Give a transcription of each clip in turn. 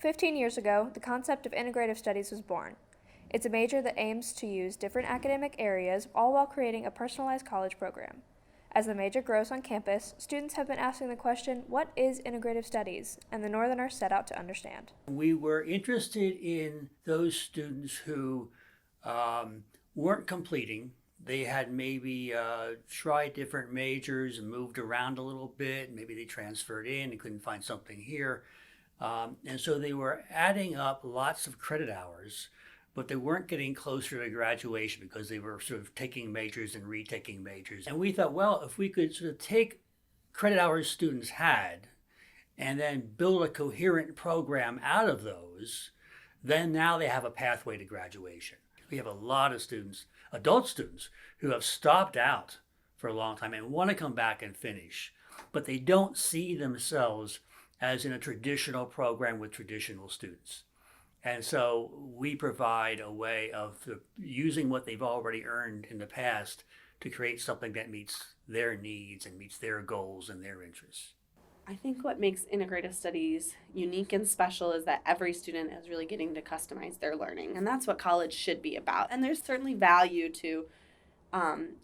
15 years ago, the concept of Integrative Studies was born. It's a major that aims to use different academic areas, all while creating a personalized college program. As the major grows on campus, students have been asking the question, what is Integrative Studies? And the Northerners set out to understand. We were interested in those students who weren't completing. They had maybe tried different majors and moved around a little bit. Maybe they transferred in and couldn't find something here. And so they were adding up lots of credit hours, but they weren't getting closer to graduation because they were sort of taking majors and retaking majors. And we thought, well, if we could sort of take credit hours students had and then build a coherent program out of those, then now they have a pathway to graduation. We have a lot of students, adult students, who have stopped out for a long time and want to come back and finish, but they don't see themselves as in a traditional program with traditional students. And so we provide a way of using what they've already earned in the past to create something that meets their needs and meets their goals and their interests. I think what makes integrative studies unique and special is that every student is really getting to customize their learning. And that's what college should be about. And there's certainly value to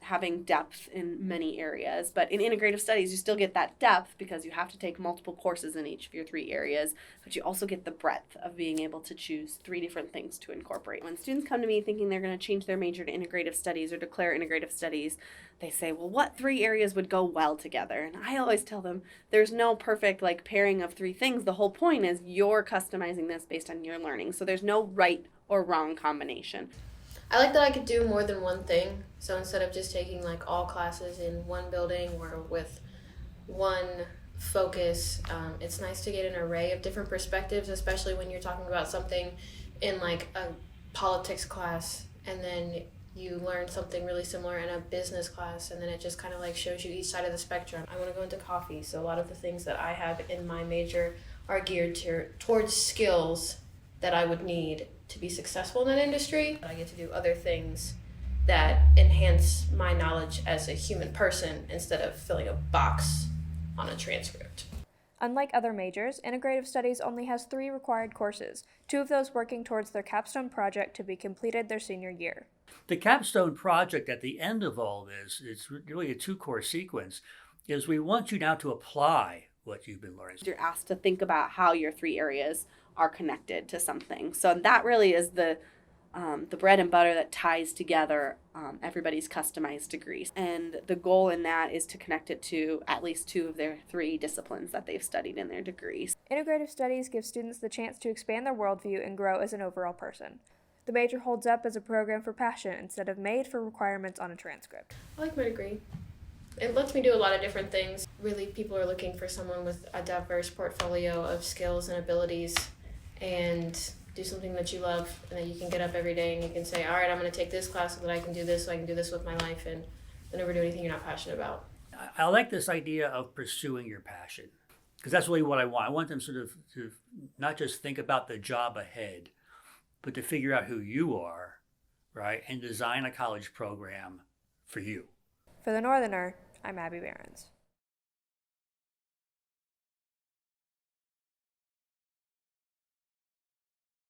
having depth in many areas. But in integrative studies, you still get that depth because you have to take multiple courses in each of your 3 areas. But you also get the breadth of being able to choose 3 different things to incorporate. When students come to me thinking they're going to change their major to integrative studies or declare integrative studies, they say, well, what 3 areas would go well together? And I always tell them there's no perfect pairing of 3 things. The whole point is you're customizing this based on your learning. So there's no right or wrong combination. I like that I could do more than one thing. So instead of just taking all classes in one building or with one focus, it's nice to get an array of different perspectives, especially when you're talking about something in a politics class and then you learn something really similar in a business class, and then it just kind of shows you each side of the spectrum. I want to go into coffee, so a lot of the things that I have in my major are geared towards skills that I would need to be successful in that industry. I get to do other things that enhance my knowledge as a human person instead of filling a box on a transcript. Unlike other majors, Integrative Studies only has 3 required courses, 2 of those working towards their capstone project to be completed their senior year. The capstone project at the end of all this, it's really a 2-course sequence, is we want you now to apply what you've been learning. You're asked to think about how your 3 areas are connected to something. So that really is the bread and butter that ties together everybody's customized degrees. And the goal in that is to connect it to at least 2 of their 3 disciplines that they've studied in their degrees. Integrative Studies gives students the chance to expand their worldview and grow as an overall person. The major holds up as a program for passion instead of made for requirements on a transcript. I like my degree. It lets me do a lot of different things. Really, people are looking for someone with a diverse portfolio of skills and abilities, and do something that you love and that you can get up every day and you can say, all right, I'm going to take this class so that I can do this, so I can do this with my life, and never do anything you're not passionate about. I like this idea of pursuing your passion, because that's really what I want. I want them sort of to not just think about the job ahead, but to figure out who you are, right, and design a college program for you. For the Northerner, I'm Abby Behrens.